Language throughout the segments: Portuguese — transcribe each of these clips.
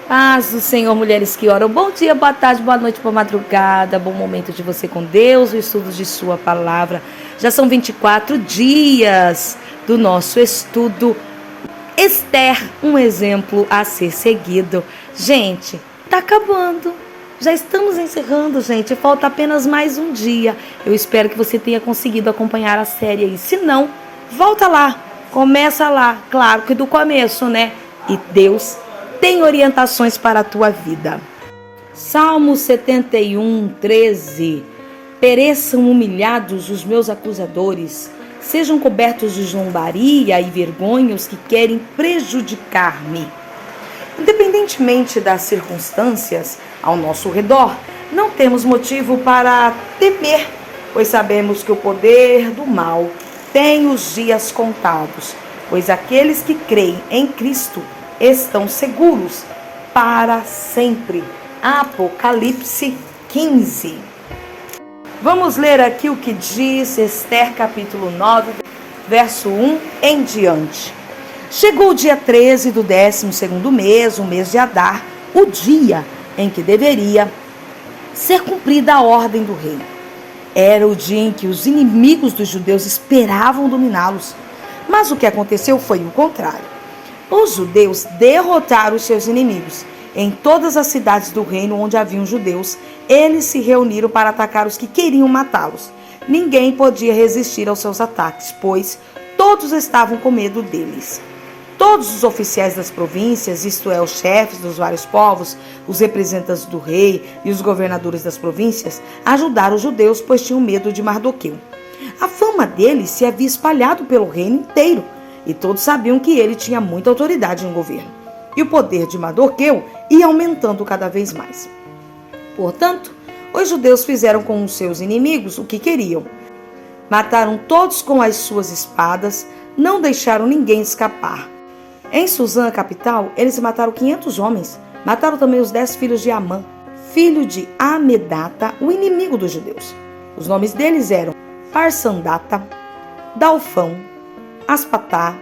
Paz do Senhor, mulheres que oram. Bom dia, boa tarde, boa noite, boa madrugada. Bom momento de você com Deus, o estudo de sua palavra. Já são 24 dias do nosso estudo. Esther, um exemplo a ser seguido. Gente, tá acabando. Já estamos encerrando, gente. Falta apenas mais um dia. Eu espero que você tenha conseguido acompanhar a série aí. Se não, volta lá. Começa lá. Claro que do começo, né? E Deus tem orientações para a tua vida. Salmo 71, 13. Pereçam humilhados os meus acusadores, sejam cobertos de zombaria e vergonha os que querem prejudicar-me. Independentemente das circunstâncias ao nosso redor, não temos motivo para temer, pois sabemos que o poder do mal tem os dias contados, pois aqueles que creem em Cristo estão seguros para sempre. Apocalipse 15. Vamos ler aqui o que diz Esther capítulo 9, verso 1 em diante. Chegou o dia 13 do 12º mês, o mês de Adar, o dia em que deveria ser cumprida a ordem do rei. Era o dia em que os inimigos dos judeus esperavam dominá-los, mas o que aconteceu foi o contrário. Os judeus derrotaram os seus inimigos. Em todas as cidades do reino onde haviam judeus, eles se reuniram para atacar os que queriam matá-los. Ninguém podia resistir aos seus ataques, pois todos estavam com medo deles. Todos os oficiais das províncias, isto é, os chefes dos vários povos, os representantes do rei e os governadores das províncias, ajudaram os judeus, pois tinham medo de Mardoqueu. A fama dele se havia espalhado pelo reino inteiro, e todos sabiam que ele tinha muita autoridade no governo. E o poder de Mardoqueu ia aumentando cada vez mais. Portanto, os judeus fizeram com os seus inimigos o que queriam. Mataram todos com as suas espadas, não deixaram ninguém escapar. Em Suzã, a capital, eles mataram 500 homens. Mataram também os 10 filhos de Amã, filho de Amedata, o inimigo dos judeus. Os nomes deles eram Parsandata, Dalfão, Aspatá,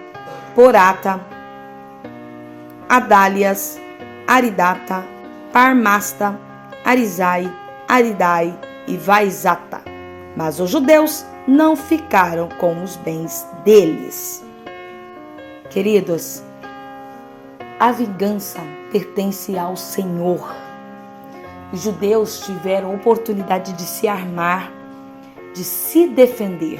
Porata, Adálias, Aridata, Parmasta, Arizai, Aridai e Vaizata. Mas os judeus não ficaram com os bens deles. Queridos, a vingança pertence ao Senhor. Os judeus tiveram oportunidade de se armar, de se defender.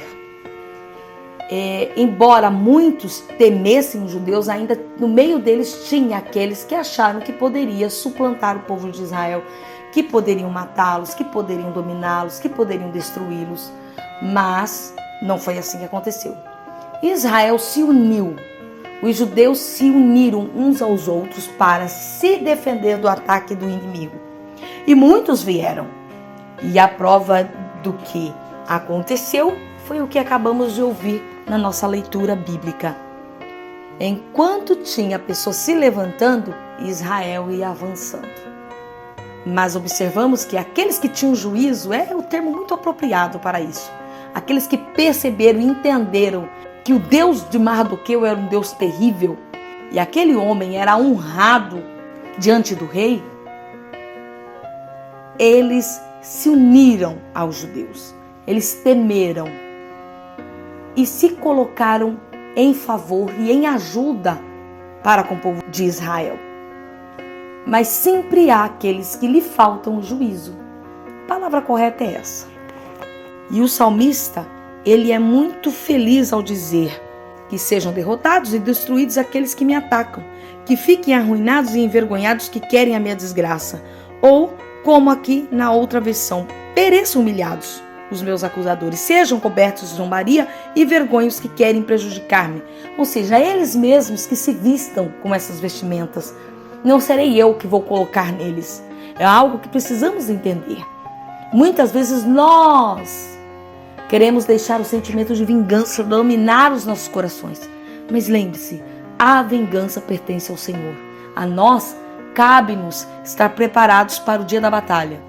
Embora muitos temessem os judeus, ainda no meio deles tinha aqueles que acharam que poderia suplantar o povo de Israel, que poderiam matá-los, que poderiam dominá-los, que poderiam destruí-los. Mas não foi assim que aconteceu. Israel se uniu. Os judeus se uniram uns aos outros para se defender do ataque do inimigo. E muitos vieram. E a prova do que aconteceu foi o que acabamos de ouvir na nossa leitura bíblica. Enquanto tinha pessoas se levantando, Israel ia avançando. Mas observamos que aqueles que tinham juízo, é o termo muito apropriado para isso. Aqueles que perceberam e entenderam que o Deus de Mardoqueu era um Deus terrível e aquele homem era honrado diante do rei, eles se uniram aos judeus. Eles temeram e se colocaram em favor e em ajuda para com o povo de Israel. Mas sempre há aqueles que lhe faltam o juízo. A palavra correta é essa. E o salmista, ele é muito feliz ao dizer que sejam derrotados e destruídos aqueles que me atacam, que fiquem arruinados e envergonhados que querem a minha desgraça. Ou, como aqui na outra versão, pereçam humilhados os meus acusadores, sejam cobertos de zombaria e vergonha os que querem prejudicar-me. Ou seja, eles mesmos que se vistam com essas vestimentas. Não serei eu que vou colocar neles. É algo que precisamos entender. Muitas vezes nós queremos deixar o sentimento de vingança dominar os nossos corações. Mas lembre-se, a vingança pertence ao Senhor. A nós, cabe-nos estar preparados para o dia da batalha.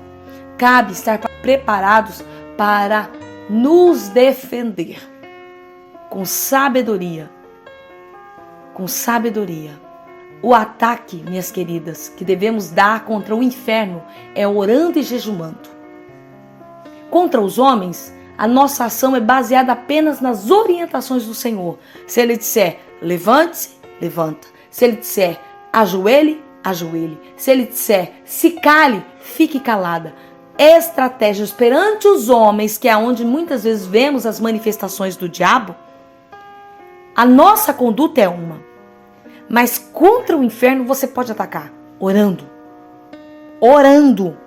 Cabe estar preparados para nos defender com sabedoria. O ataque, minhas queridas, que devemos dar contra o inferno é orando e jejumando. Contra os homens, a nossa ação é baseada apenas nas orientações do Senhor. Se Ele disser, levante-se, levanta. Se Ele disser, ajoelhe, ajoelhe. Se Ele disser, se cale, fique calada. Estratégias perante os homens, que é onde muitas vezes vemos as manifestações do diabo, a nossa conduta é uma. Mas contra o inferno você pode atacar orando. Orando.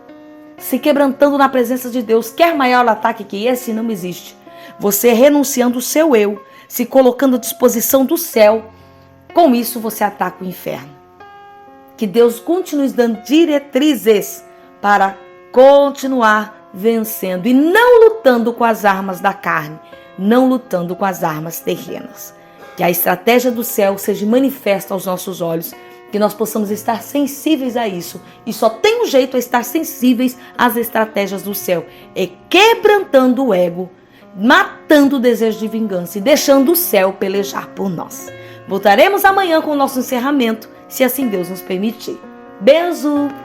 Se quebrantando na presença de Deus. Quer maior ataque que esse? Não existe. Você renunciando o seu eu, se colocando à disposição do céu. Com isso você ataca o inferno. Que Deus continue dando diretrizes para continuar vencendo e não lutando com as armas da carne, não lutando com as armas terrenas. Que a estratégia do céu seja manifesta aos nossos olhos, que nós possamos estar sensíveis a isso. E só tem um jeito a estar sensíveis às estratégias do céu, é quebrantando o ego, matando o desejo de vingança e deixando o céu pelejar por nós. Voltaremos amanhã com o nosso encerramento, se assim Deus nos permitir. Beijo!